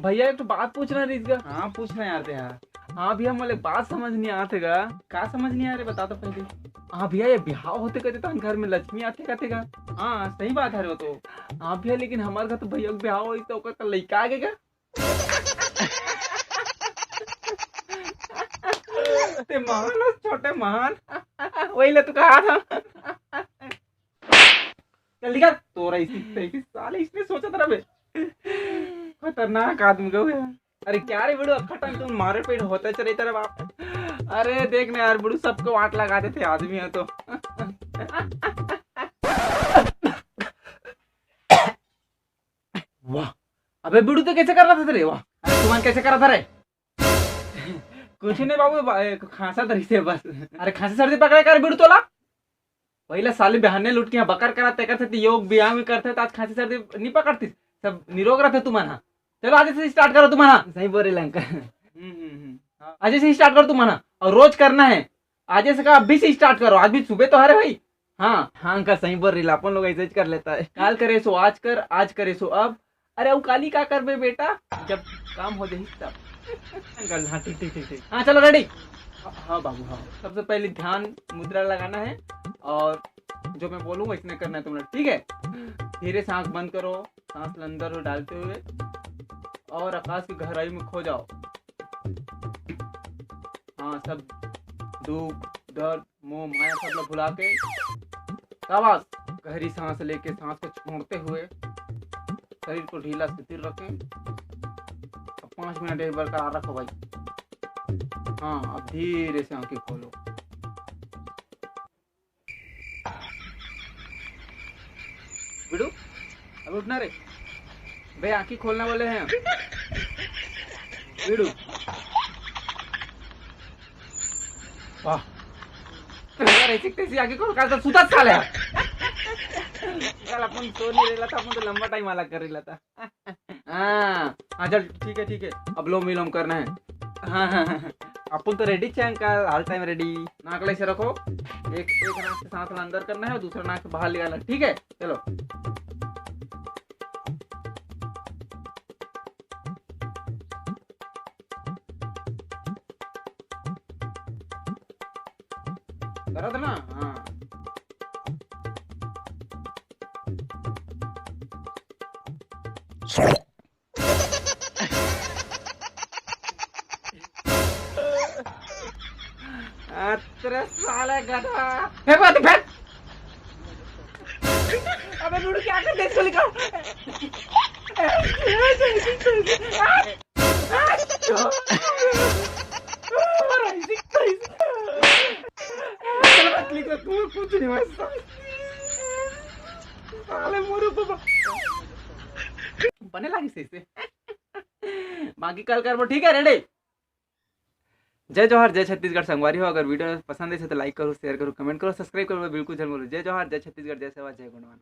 भैया एक तो बात पूछना रही इसका। हाँ पूछना यार थे यार। हाँ भैया मोले बात समझ नहीं आते गा। का समझ नहीं आ रहे बता तो पहले। हाँ भैया ये बिहाव होते कहते तो घर में लक्ष्मी आते कहते गा। हाँ सही बात है रे वो तो। हाँ भैया लेकिन हमारे घर तो भैया के बिहाव होई तो ओकर लइका आगे का। ते महान हो, छोटे महान। वही ले तू कहा था। जल्दी कर तोरा इसी साले इसने सोचा था बे। खतरनाक आदमी गो गया। अरे क्या रे बड़ू खटन तुम मारे पेट होता चले तेरा बाप। अरे देख ना यार बड़ू सबको वाट लगा देते आदमी है तो। वाह अबे बड़ू तो कैसे कर रहा था तेरे। वाह अरे तुम कैसे कर रहा था रे। कुछ नहीं बाबू खांसा धरी से बस। अरे खांसी सर्दी पकड़े कर बिड़ू तोला। पहले साले बहाने लुट के बकर कराते करते योग व्यायाम करते तो आज खांसी सर्दी नहीं पकड़ती सब निरोग रहते तुम्हारा। चलो आज से स्टार्ट करो तुम्हारा। सही बोल रहे लंका। आज से स्टार्ट करो तुम्हारा और रोज करना है। आज से का अभी से स्टार्ट करो। आज भी सुबह तो है भाई। हाँ हाँ का सही बोल रही अपन लोग ऐसे कर लेता है। काल करे सो आज कर आज करे सो अब। अरे वो काली का कर बे बेटा जब काम हो जाए तब। अंकल हाँ ठीक ठीक ठीक ठीक हाँ चलो रेडी। हाँ बाबू हाँ सबसे पहले ध्यान मुद्रा लगाना है और जो मैं बोलूँगा इसने करना है तुमने ठीक है। धीरे से आंख बंद करो सांस अंदर डालते हुए और आकाश की गहराई में खो जाओ। हाँ सब दुख दर्द मोह माया सब लोग भुला के शाबाश गहरी सांस लेके सांस को छोड़ते हुए शरीर को ढीला स्थिर रखें। 5 मिनट एक बरकरार रखो भाई। हाँ अब धीरे से आंखें खोलो। बिडू अब उठना रे भाई आंखें खोलने वाले हैं बिडू। वाह ऐसी कैसी आंखें खोल कर सुता साले। कल अपन सो नहीं रहा था अपन तो लंबा टाइम वाला कर रहा था। हाँ चल ठीक है अब लोम विलोम करना है। हाँ अपन तो रेडी चैन का हर टाइम रेडी। नाक से रखो एक नाक से सांस अंदर करना है और दूसरा नाक से बाहर निकालना ठीक है। चलो करा था ना। हाँ तेरे साले गधा फेंक बात फेंक। अबे बूढ़ू क्या कर दे इसको लिखा। कुछ नहीं साले मोरू बने लगी से बाकी कल कर वो ठीक है रेडी। जय जोहार जय छत्तीसगढ़ संगवारी हो। अगर वीडियो पसंद है तो लाइक करो शेयर करो कमेंट करो सब्सक्राइब करो बिल्कुल जरूर। जय जोहार जय छत्तीसगढ़ जय सेवा जय गुणवाना।